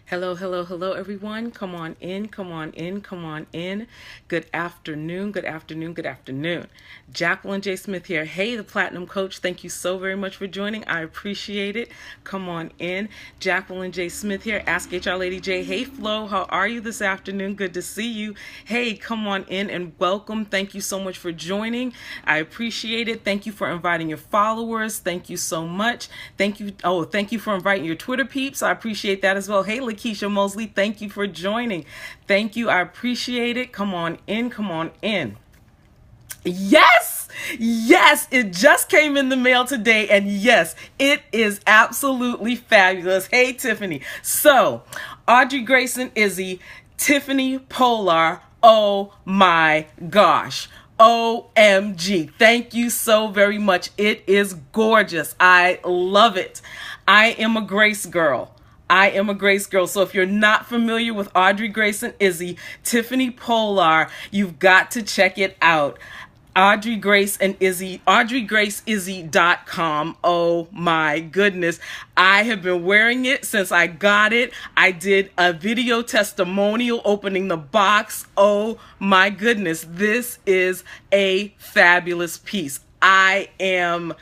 Hello, hello, hello, everyone. Come on in, come on in, come on in. Good afternoon, good afternoon, good afternoon. Jacqueline J. Smith here. Hey, the Platinum Coach. Thank you so very much for joining. I appreciate it. Come on in. Jacqueline J. Smith here. Ask HR Lady J. Hey, Flo, how are you this afternoon? Good to see you. Hey, come on in and welcome. Thank you so much for joining. I appreciate it. Thank you for inviting your followers. Thank you so much. Thank you. Oh, thank you for inviting your Twitter peeps. I appreciate that as well. Hey, Lakeisha Mosley, thank you for joining. Thank you. I appreciate it. Come on in. Come on in. Yes, yes, it just came in the mail today, and yes, it is absolutely fabulous. Hey, Tiffany. So, Audrey Grayson Izzy, Tiffany Polar. Oh my gosh. OMG. Thank you so very much. It is gorgeous. I love it. I am a Grace girl. I am a Grace girl. So if you're not familiar with Audrey Grayson Izzy, Tiffany Polar, you've got to check it out. Audrey Grace and Izzy, audreygraceizzy.com. Oh my goodness. I have been wearing it since I got it. I did a video testimonial opening the box. Oh my goodness. This is a fabulous piece. I am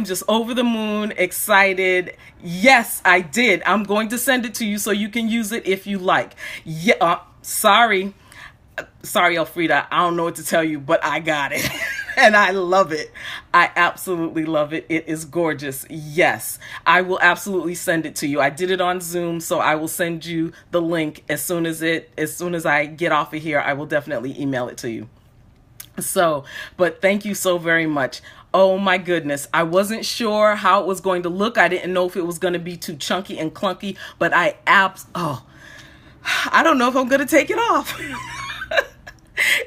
just over the moon, excited. Yes, I did. I'm going to send it to you so you can use it if you like. Yeah, sorry, Elfrida, I don't know what to tell you, but I got it. And I love it. I absolutely love it. It is gorgeous. Yes, I will absolutely send it to you. I did it on Zoom, so I will send you the link as soon as I get off of here. I will definitely email it to you. So, but thank you so very much. Oh my goodness. I wasn't sure how it was going to look. I didn't know if it was going to be too chunky and clunky, but I don't know if I'm going to take it off.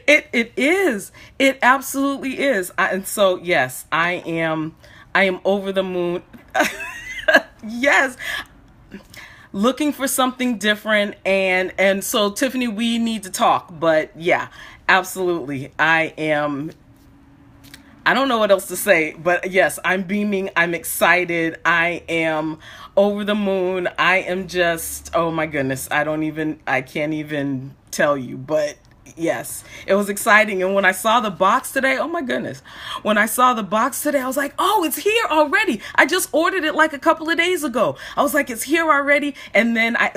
It is. It absolutely is. And so, yes, I am over the moon. Yes. Looking for something different. And so, Tiffany, we need to talk. But yeah, absolutely. I don't know what else to say, but yes, I'm beaming. I'm excited. I am over the moon. I am just, oh my goodness. I can't even tell you, but yes, it was exciting. And when I saw the box today, oh my goodness. When I saw the box today, I was like, oh, it's here already. I just ordered it like a couple of days ago. I was like, it's here already. And then I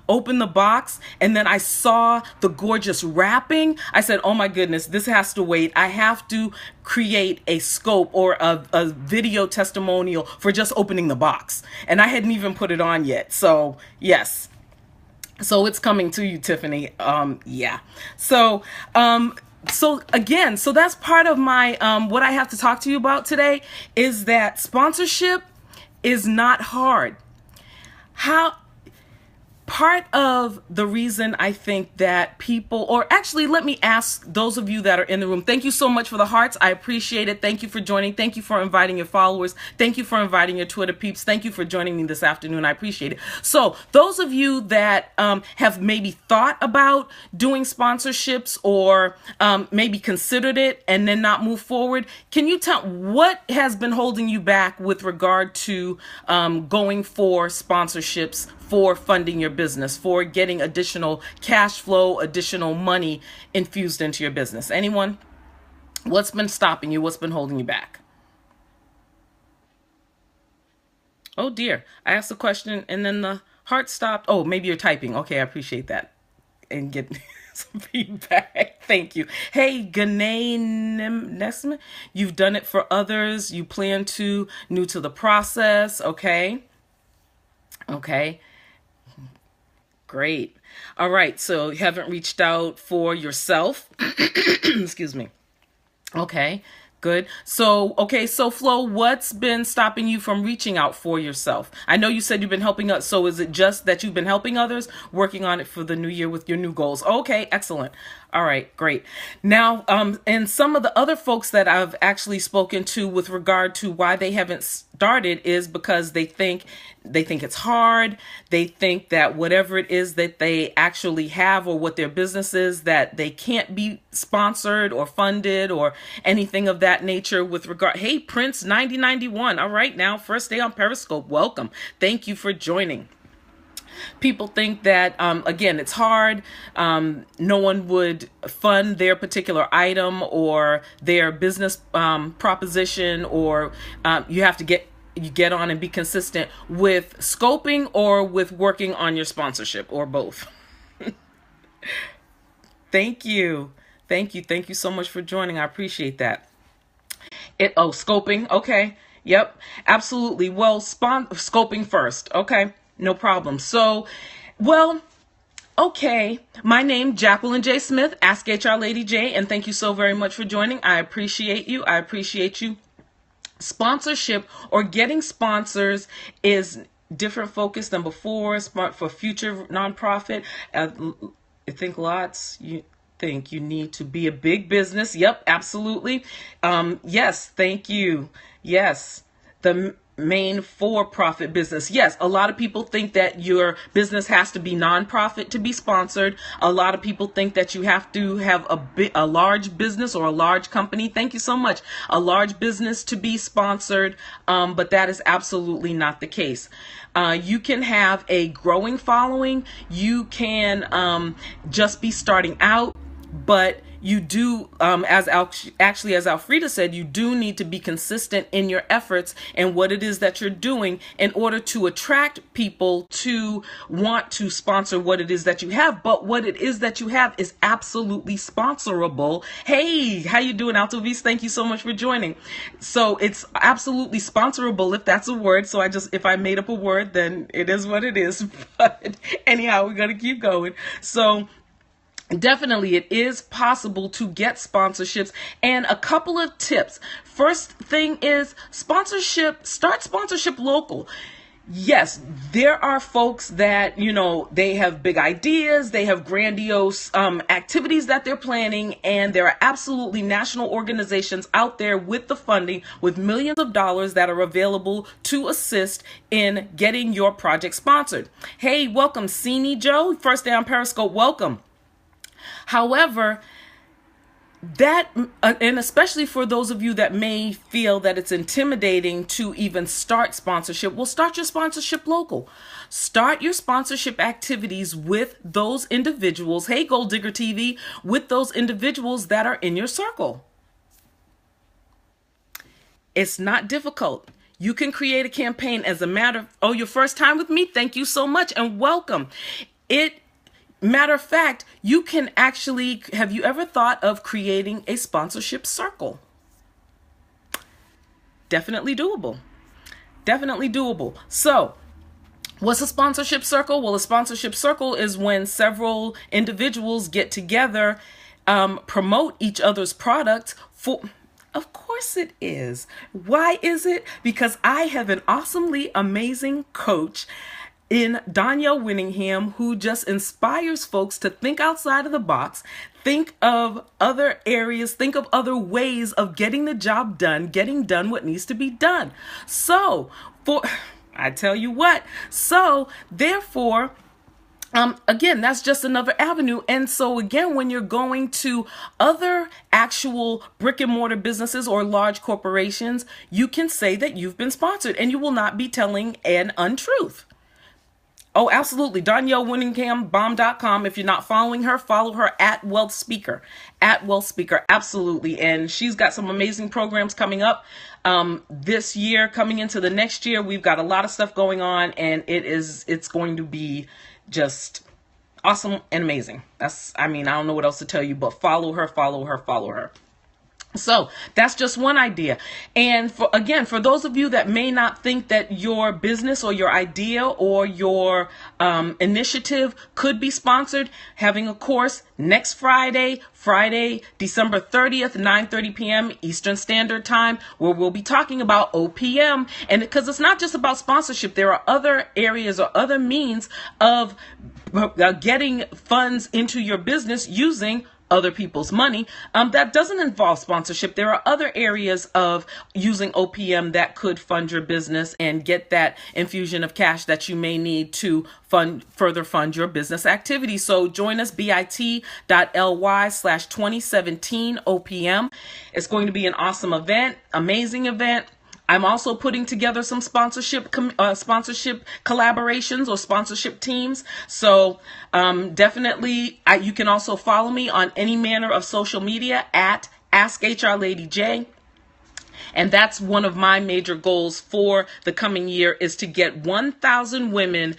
opened the box and then I saw the gorgeous wrapping. I said, oh my goodness, this has to wait. I have to create a scope or a video testimonial for just opening the box. And I hadn't even put it on yet. So yes. So it's coming to you, Tiffany. Yeah. So again, so that's part of my, what I have to talk to you about today is that sponsorship is not hard. Part of the reason I think that people, or actually let me ask those of you that are in the room, thank you so much for the hearts. I appreciate it. Thank you for joining. Thank you for inviting your followers. Thank you for inviting your Twitter peeps. Thank you for joining me this afternoon. I appreciate it. So those of you that have maybe thought about doing sponsorships or maybe considered it and then not move forward, can you tell what has been holding you back with regard to going for sponsorships, for funding your business, for getting additional cash flow, additional money infused into your business? Anyone? What's been stopping you? What's been holding you back? Oh dear. I asked a question and then the heart stopped. Oh, maybe you're typing. Okay, I appreciate that. And get some feedback. Thank you. Hey, Ganae Nesman, you've done it for others. You plan to, new to the process. Okay. Okay. Great. All right. So you haven't reached out for yourself. Excuse me. Okay. Good. So, okay. So Flo, what's been stopping you from reaching out for yourself? I know you said you've been helping us. So is it just that you've been helping others, working on it for the new year with your new goals? Okay. Excellent. All right, great. Now, and some of the other folks that I've actually spoken to with regard to why they haven't started is because they think it's hard. They think that whatever it is that they actually have or what their business is, that they can't be sponsored or funded or anything of that nature with regard. Hey, Prince 9091. All right, now first day on Periscope. Welcome. Thank you for joining. People think that, again, it's hard. No one would fund their particular item or their business proposition, or you have to get on and be consistent with scoping or with working on your sponsorship, or both. Thank you. Thank you. Thank you so much for joining. I appreciate that. Scoping. Okay. Yep. Absolutely. Well, scoping first. Okay. No problem. So, well, okay. My name, Jacqueline J. Smith, Ask HR Lady J, and thank you so very much for joining. I appreciate you. I appreciate you. Sponsorship or getting sponsors is different focus than before. Smart for future nonprofit. I think lots. You think you need to be a big business. Yep, absolutely. Yes, thank you. Yes, the main for-profit business. Yes, a lot of people think that your business has to be nonprofit to be sponsored. A lot of people think that you have to have a large business or a large company. Thank you so much. A large business to be sponsored, but that is absolutely not the case. You can have a growing following. You can just be starting out, but you do, as Alfreda said, you do need to be consistent in your efforts and what it is that you're doing in order to attract people to want to sponsor what it is that you have. But what it is that you have is absolutely sponsorable. Hey, how you doing, Altovis? Thank you so much for joining. So it's absolutely sponsorable, if that's a word. So if I made up a word, then it is what it is. But anyhow, we're going to keep going. So definitely, it is possible to get sponsorships, and a couple of tips. First thing is start sponsorship local. Yes, there are folks that, they have big ideas, they have grandiose activities that they're planning, and there are absolutely national organizations out there with the funding, with millions of dollars that are available to assist in getting your project sponsored. Hey, welcome, Cini Joe, first day on Periscope, welcome. However, and especially for those of you that may feel that it's intimidating to even start sponsorship, well, start your sponsorship local. Start your sponsorship activities with those individuals. Hey, Gold Digger TV, with those individuals that are in your circle. It's not difficult. You can create a campaign as a matter of, your first time with me? Thank you so much and welcome. Matter of fact, you can actually, have you ever thought of creating a sponsorship circle? Definitely doable. Definitely doable. So, what's a sponsorship circle? Well, a sponsorship circle is when several individuals get together, promote each other's products for... Of course it is. Why is it? Because I have an awesomely amazing coach in Danielle Winningham, who just inspires folks to think outside of the box, think of other areas, think of other ways of getting the job done, getting done what needs to be done. So, I tell you what, therefore, again, that's just another avenue. And so again, when you're going to other actual brick and mortar businesses or large corporations, you can say that you've been sponsored and you will not be telling an untruth. Oh, absolutely. Danielle Winningham, bomb.com. If you're not following her, follow her at Wealth Speaker. At Wealth Speaker, absolutely. And she's got some amazing programs coming up this year, coming into the next year. We've got a lot of stuff going on, and it's going to be just awesome and amazing. I don't know what else to tell you, but follow her, follow her, follow her. So that's just one idea. And for those of you that may not think that your business or your idea or your initiative could be sponsored, having a course next Friday, December 30th, 9:30 p.m. Eastern Standard Time, where we'll be talking about OPM. And because it's not just about sponsorship, there are other areas or other means of getting funds into your business using other people's money that doesn't involve sponsorship. There are other areas of using OPM that could fund your business and get that infusion of cash that you may need to further fund your business activity. So join us, bit.ly/2017 OPM. It's going to be an awesome event, amazing event. I'm also putting together some sponsorship collaborations or sponsorship teams. So definitely, you can also follow me on any manner of social media at Ask HR Lady J. And that's one of my major goals for the coming year, is to get 1,000 women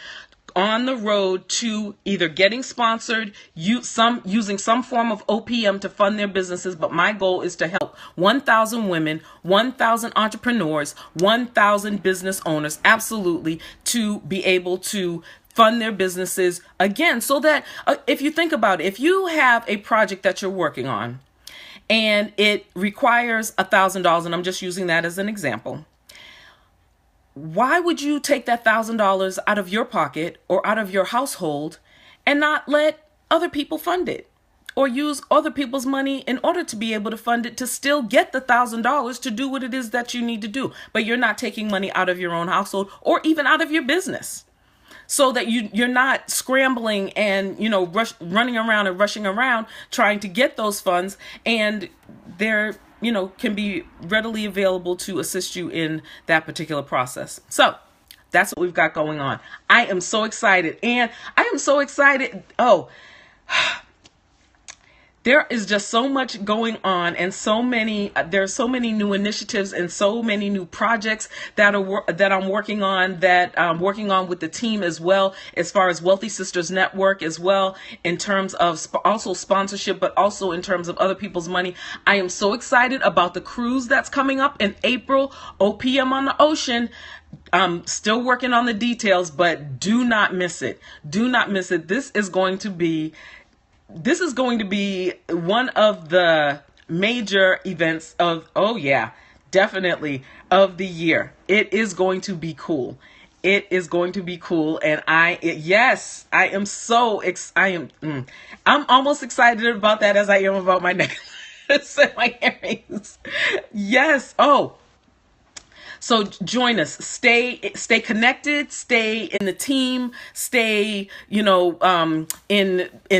on the road to either getting sponsored, using some form of OPM to fund their businesses. But my goal is to help 1,000 women, 1,000 entrepreneurs, 1,000 business owners, absolutely, to be able to fund their businesses again. So that if you think about it, if you have a project that you're working on and it requires $1,000, and I'm just using that as an example, why would you take that $1,000 out of your pocket or out of your household and not let other people fund it, or use other people's money in order to be able to fund it, to still get the $1,000 to do what it is that you need to do? But you're not taking money out of your own household or even out of your business, so that you're not scrambling and, running around and rushing around trying to get those funds, and they're, can be readily available to assist you in that particular process. So that's what we've got going on. I am so excited, and I am so excited. There is just so much going on, and there are so many new initiatives and so many new projects that I'm working on, that I'm working on with the team as well, as far as Wealthy Sisters Network as well, in terms of also sponsorship, but also in terms of other people's money. I am so excited about the cruise that's coming up in April, OPM on the Ocean. I'm still working on the details, but do not miss it. Do not miss it. This is going to be one of the major events of the year. It is going to be cool. It is going to be cool. And I'm almost excited about that as I am about my necklace and my earrings. Yes. So join us. Stay connected. Stay in the team. Stay, in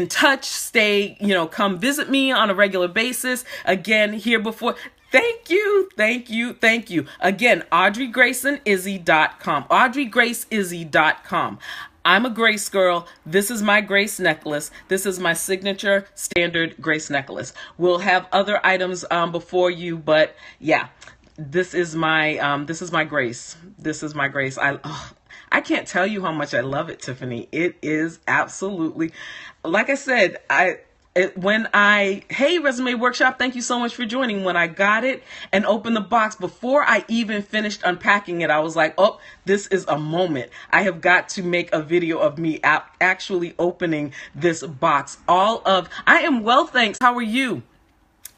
touch. Stay, come visit me on a regular basis. Again, here before. Thank you. Again, AudreyGraceandIzzy.com. AudreyGraceIzzy.com. I'm a Grace girl. This is my Grace necklace. This is my signature standard Grace necklace. We'll have other items before you, but yeah. This is my Grace. This is my Grace. I can't tell you how much I love it, Tiffany. It is absolutely, like I said, hey, Resume Workshop, thank you so much for joining. When I got it and opened the box, before I even finished unpacking it, I was like, this is a moment. I have got to make a video of me actually opening this box. I am well, thanks. How are you?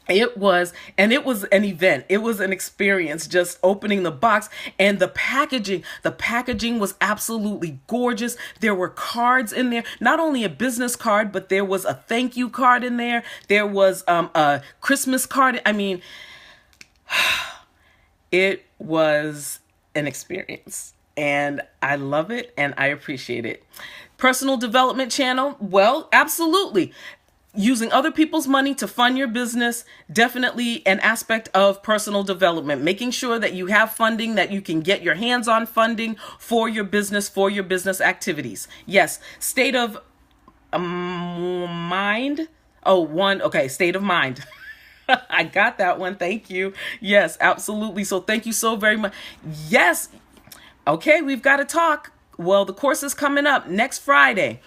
It was an event. It was an experience, just opening the box, and the packaging was absolutely gorgeous. There were cards in there, not only a business card, but there was a thank you card in there. There was a Christmas card. I mean, it was an experience, and I love it and I appreciate it. Personal development channel. Well, absolutely. Using other people's money to fund your business, definitely an aspect of personal development. Making sure that you have funding, that you can get your hands on funding for your business activities. Yes, state of mind. State of mind. I got that one. Thank you. Yes, absolutely. So thank you so very much. Yes. Okay, we've got to talk. Well, the course is coming up next Friday,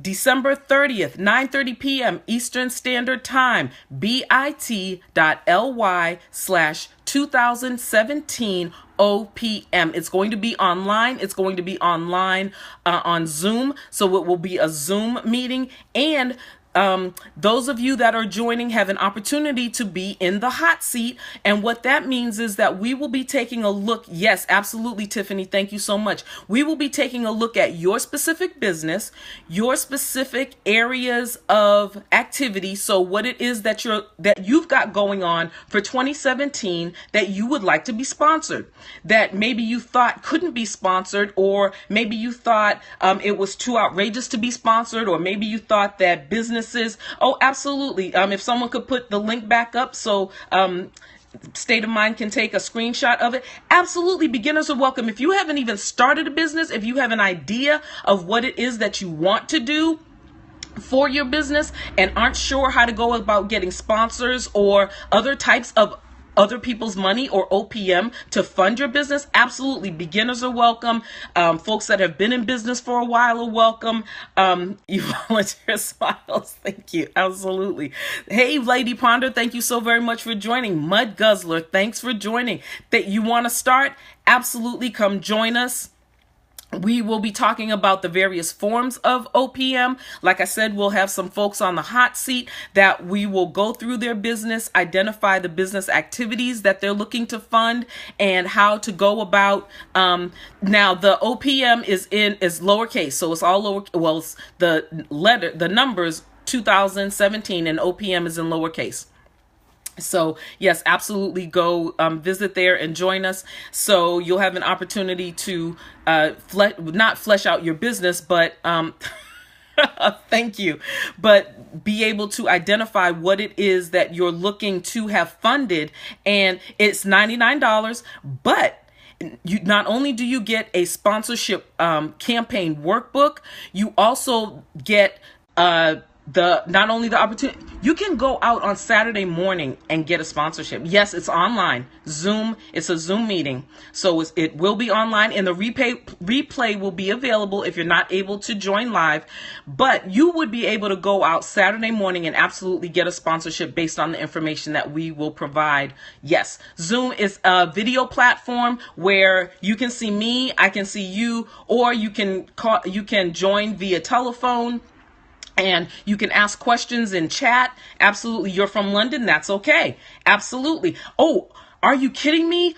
December 30th, 9:30 p.m. Eastern Standard Time, bit.ly/2017 OPM. It's going to be online. It's going to be online on Zoom. So it will be a Zoom meeting, and those of you that are joining have an opportunity to be in the hot seat. And what that means is that we will be taking a look. Yes, absolutely, Tiffany. Thank you so much. We will be taking a look at your specific business, your specific areas of activity. So what it is that you've got going on for 2017 that you would like to be sponsored, that maybe you thought couldn't be sponsored, or maybe you thought it was too outrageous to be sponsored, or maybe you thought that businesses. Oh, absolutely. If someone could put the link back up. So state of mind can take a screenshot of it. Absolutely, beginners are welcome. If you haven't even started a business, if you have an idea of what it is that you want to do for your business and aren't sure how to go about getting sponsors or other types of other people's money or OPM to fund your business, absolutely, beginners are welcome. Folks that have been in business for a while are welcome. You volunteer smiles, thank you, absolutely. Hey, Lady Ponder, thank you so very much for joining. Mud Guzzler, thanks for joining. That you want to start? Absolutely, come join us. We will be talking about the various forms of OPM. Like I said, we'll have some folks on the hot seat that we will go through their business, identify the business activities that they're looking to fund, and how to go about. Now, the OPM is lowercase, so it's all lower. Well, it's the numbers 2017, and OPM is in lowercase. So yes, absolutely go visit there and join us. So you'll have an opportunity to not flesh out your business, but thank you, but be able to identify what it is that you're looking to have funded. And it's $99, but not only do you get a sponsorship campaign workbook, you also get not only the opportunity, you can go out on Saturday morning and get a sponsorship. Yes, it's online. Zoom, it's a Zoom meeting. So it will be online, and the replay will be available if you're not able to join live. But you would be able to go out Saturday morning and absolutely get a sponsorship based on the information that we will provide. Yes, Zoom is a video platform where you can see me, I can see you, or you can join via telephone. And you can ask questions in chat. Absolutely. You're from London. That's okay. Absolutely. Oh, are you kidding me?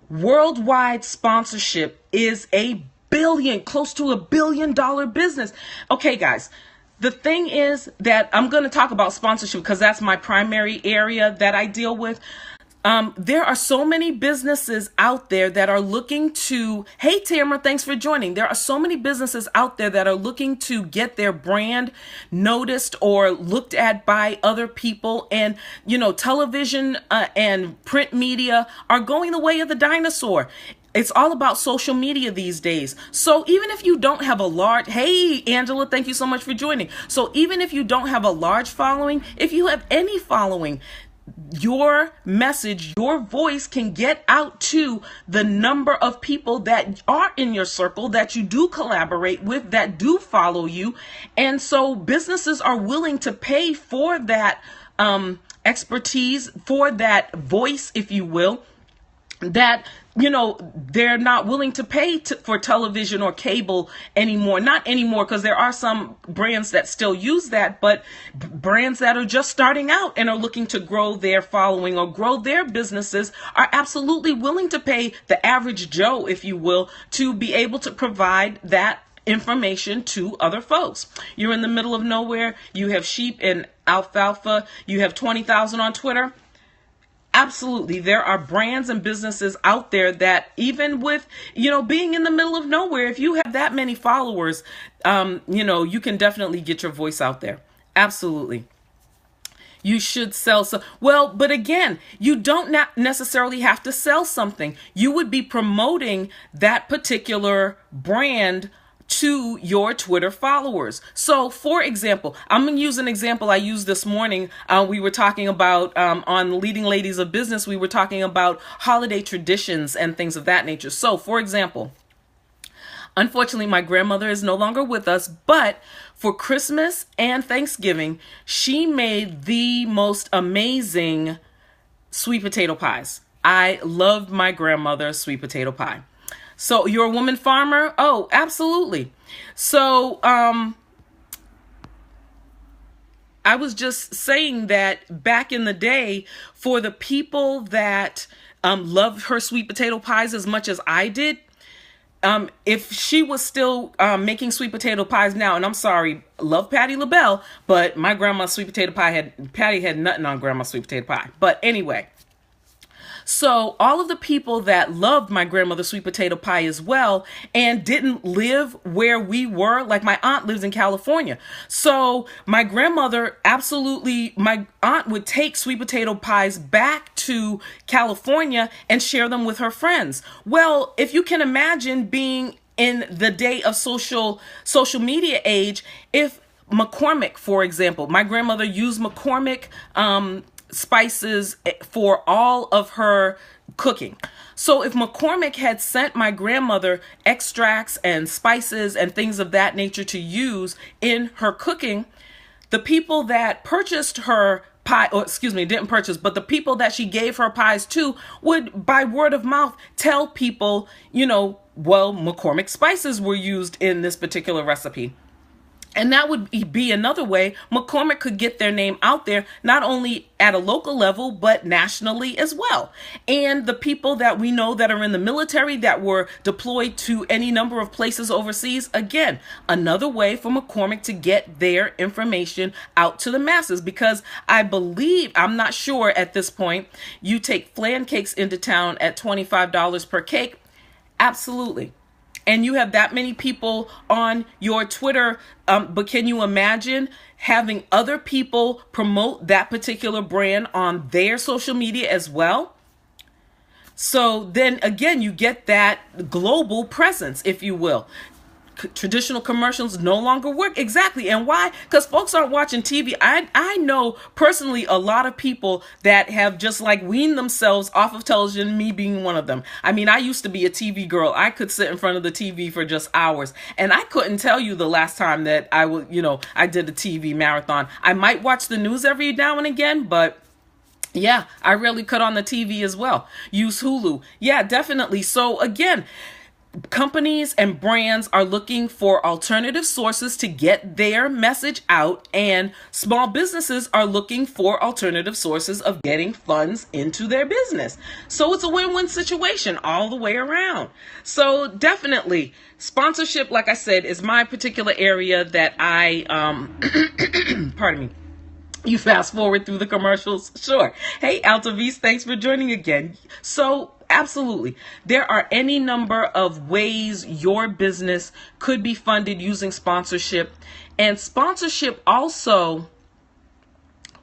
Worldwide sponsorship is close to $1 billion business. Okay, guys. The thing is that I'm going to talk about sponsorship because that's my primary area that I deal with. There are so many businesses out there that are looking to, hey, Tamara, thanks for joining. There are so many businesses out there that are looking to get their brand noticed or looked at by other people. And, television and print media are going the way of the dinosaur. It's all about social media these days. So even if you don't have hey, Angela, thank you so much for joining. So even if you don't have a large following, if you have any following, your message, your voice can get out to the number of people that are in your circle, that you do collaborate with, that do follow you. And so businesses are willing to pay for that expertise, for that voice, if you will, that they're not willing to pay for television or cable anymore. Not anymore, because there are some brands that still use that, but brands that are just starting out and are looking to grow their following or grow their businesses are absolutely willing to pay the average Joe, if you will, to be able to provide that information to other folks. You're in the middle of nowhere. You have sheep and alfalfa. You have 20,000 on Twitter. Absolutely. There are brands and businesses out there that even with, being in the middle of nowhere, if you have that many followers, you can definitely get your voice out there. Absolutely. You should sell but again, you don't necessarily have to sell something. You would be promoting that particular brand to your Twitter followers. So for example, I'm going to use an example I used this morning. We were talking about on Leading Ladies of Business, we were talking about holiday traditions and things of that nature. So for example, unfortunately, my grandmother is no longer with us, but for Christmas and Thanksgiving, she made the most amazing sweet potato pies. I loved my grandmother's sweet potato pie. So you're a woman farmer? Oh, absolutely. So I was just saying that back in the day, for the people that loved her sweet potato pies as much as I did, if she was still making sweet potato pies now, and I'm sorry, love Patti LaBelle, but my grandma's sweet potato pie Patti had nothing on grandma's sweet potato pie. But anyway. So all of the people that loved my grandmother's sweet potato pie as well and didn't live where we were, like my aunt lives in California. So my aunt would take sweet potato pies back to California and share them with her friends. Well, if you can imagine being in the day of social media age, if McCormick, for example, my grandmother used McCormick spices for all of her cooking. So if McCormick had sent my grandmother extracts and spices and things of that nature to use in her cooking, the people that purchased her pie, or excuse me, didn't purchase, but the people that she gave her pies to would, by word of mouth, tell people, well, McCormick spices were used in this particular recipe. And that would be another way McCormick could get their name out there, not only at a local level, but nationally as well. And the people that we know that are in the military that were deployed to any number of places overseas, again, another way for McCormick to get their information out to the masses. Because I believe, I'm not sure at this point, you take flan cakes into town at $25 per cake. Absolutely. And you have that many people on your Twitter, but can you imagine having other people promote that particular brand on their social media as well? So then again, you get that global presence, if you will. Traditional commercials no longer work. Exactly. And why? Because folks aren't watching TV. I know personally a lot of people that have just like weaned themselves off of television, me being one of them. I mean, I used to be a TV girl. I could sit in front of the TV for just hours, and I couldn't tell you the last time that I did a TV marathon. I might watch the news every now and again, but yeah, I rarely cut on the TV as well. Use Hulu. Yeah, definitely. So again, companies and brands are looking for alternative sources to get their message out, and small businesses are looking for alternative sources of getting funds into their business. So it's a win-win situation all the way around. So definitely sponsorship, like I said, is my particular area that I, pardon me. You fast forward through the commercials? Sure. Hey, Altavis, thanks for joining again. So absolutely, there are any number of ways your business could be funded using sponsorship. And sponsorship also,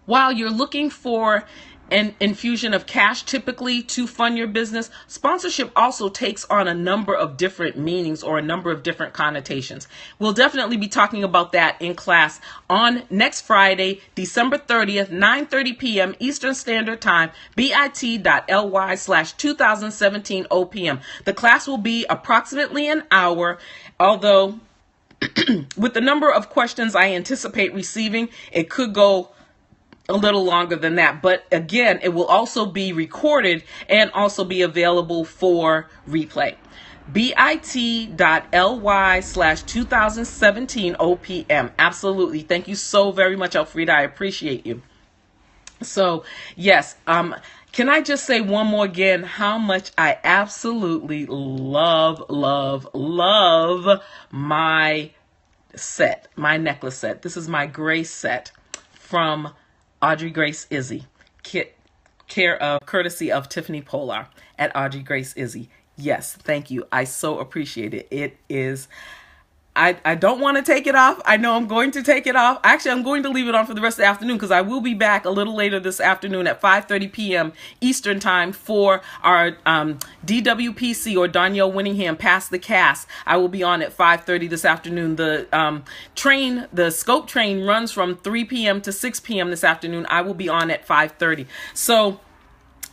while you're looking for an infusion of cash typically to fund your business, sponsorship also takes on a number of different meanings or a number of different connotations. We'll definitely be talking about that in class on next Friday, December 30th, 9:30 p.m. Eastern Standard Time, bit.ly/2017 OPM. The class will be approximately an hour, although with the number of questions I anticipate receiving, it could go a little longer than that. But again, it will also be recorded and also be available for replay. bit.ly/2017 OPM. Absolutely. Thank you so very much, Elfrida. I appreciate you. So yes, can I just say one more again how much I absolutely love my set, my necklace set. This is my Grace set from Audrey Grace Izzy, courtesy of Tiffany Polar at Audrey Grace Izzy. Yes, thank you. I so appreciate it. It is, I don't want to take it off. I know I'm going to take it off. Actually, I'm going to leave it on for the rest of the afternoon because I will be back a little later this afternoon at 5:30 p.m. Eastern Time for our DWPC, or Danielle Winningham Pass the Cast. I will be on at 5:30 this afternoon. The Scope train runs from 3 p.m. to 6 p.m. this afternoon. I will be on at 5:30. So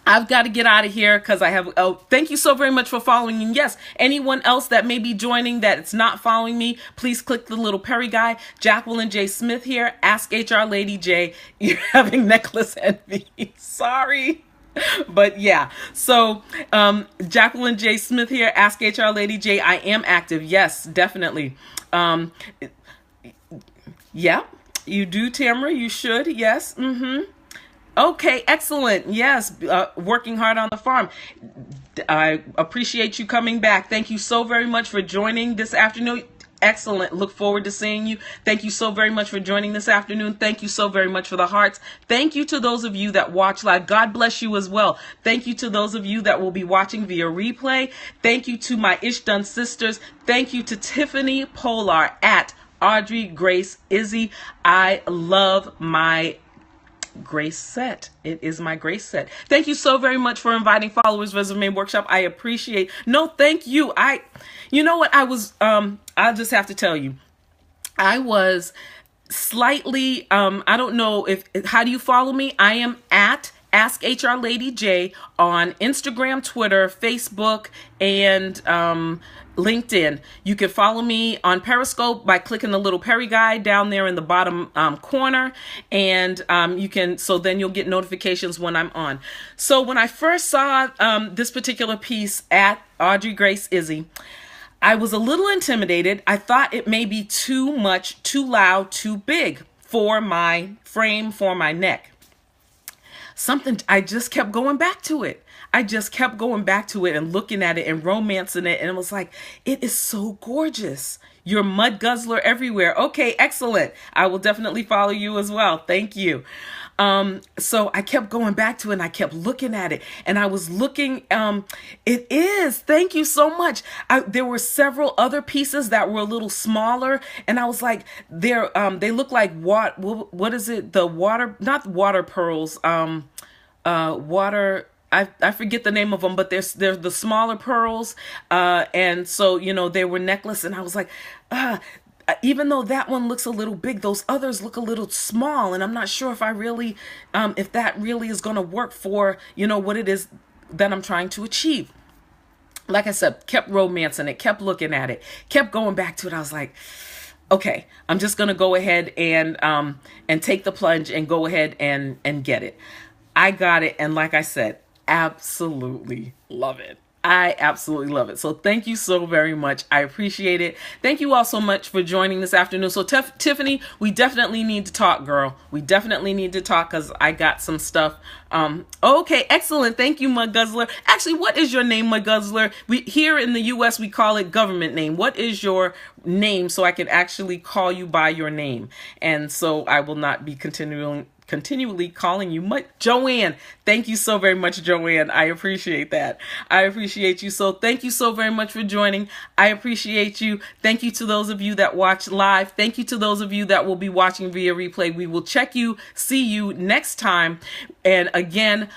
I've got to get out of here because I have, thank you so very much for following. And yes, anyone else that may be joining that's not following me, please click the little Perry guy. Jacqueline J. Smith here. Ask HR Lady J. You're having necklace envy. Sorry. But yeah, so Jacqueline J. Smith here. Ask HR Lady J. I am active. Yes, definitely. Yeah, you do, Tamara. You should. Yes. Okay, excellent. Yes, working hard on the farm. I appreciate you coming back. Thank you so very much for joining this afternoon. Excellent. Look forward to seeing you. Thank you so very much for joining this afternoon. Thank you so very much for the hearts. Thank you to those of you that watch live. God bless you as well. Thank you to those of you that will be watching via replay. Thank you to my Ishdun sisters. Thank you to Tiffany Polar at Audrey Grace Izzy. I love my grace set. It is my grace set. Thank you so very much for inviting Followers Resume Workshop. I appreciate. No, thank you. You know what? I'll just have to tell you, I was slightly, I don't know how do you follow me? I am at Ask HR Lady J on Instagram, Twitter, Facebook, and LinkedIn. You can follow me on Periscope by clicking the little Perry guide down there in the bottom corner, and then you'll get notifications when I'm on. So when I first saw this particular piece at Audrey Grace Izzy, I was a little intimidated. I thought it may be too much, too loud, too big for my frame, for my neck. I just kept going back to it. I just kept going back to it and looking at it and romancing it. And it was like, it is so gorgeous. You're Mud Guzzler everywhere. Okay, excellent. I will definitely follow you as well. Thank you. So I kept going back to it and I kept looking at it and I was looking, thank you so much. There were several other pieces that were a little smaller and I was like, they look like what is it? Not water pearls, I forget the name of them, but they're the smaller pearls. And so, they were necklace and I was like, even though that one looks a little big, those others look a little small. And I'm not sure if if that really is going to work for, what it is that I'm trying to achieve. Like I said, kept romancing it, kept looking at it, kept going back to it. I was like, okay, I'm just going to go ahead and take the plunge and go ahead and get it. I got it. And like I said, absolutely love it. I absolutely love it. So thank you so very much. I appreciate it. Thank you all so much for joining this afternoon. So Tiffany, we definitely need to talk, girl. We definitely need to talk because I got some stuff. Okay, excellent. Thank you, Mud Guzzler. Actually, what is your name, Mud Guzzler? Here in the U.S., we call it government name. What is your name so I can actually call you by your name? And so I will not be continually calling you Joanne. Thank you so very much, Joanne. I appreciate that. I appreciate you. So thank you so very much for joining. I appreciate you. Thank you to those of you that watch live. Thank you to those of you that will be watching via replay. We will see you next time. And again,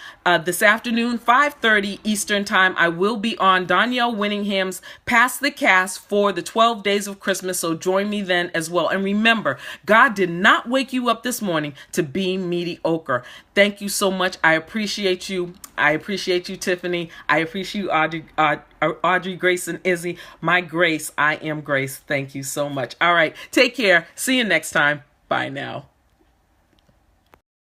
this afternoon, 5:30 Eastern time, I will be on Danielle Winningham's Pass the Cast for the 12 Days of Christmas. So join me then as well. And remember, God did not wake you up this morning to be mediocre. Thank you so much. I appreciate you. I appreciate you, Tiffany. I appreciate you, Audrey Grace and Izzy. My Grace, I am Grace. Thank you so much. All right. Take care. See you next time. Bye now.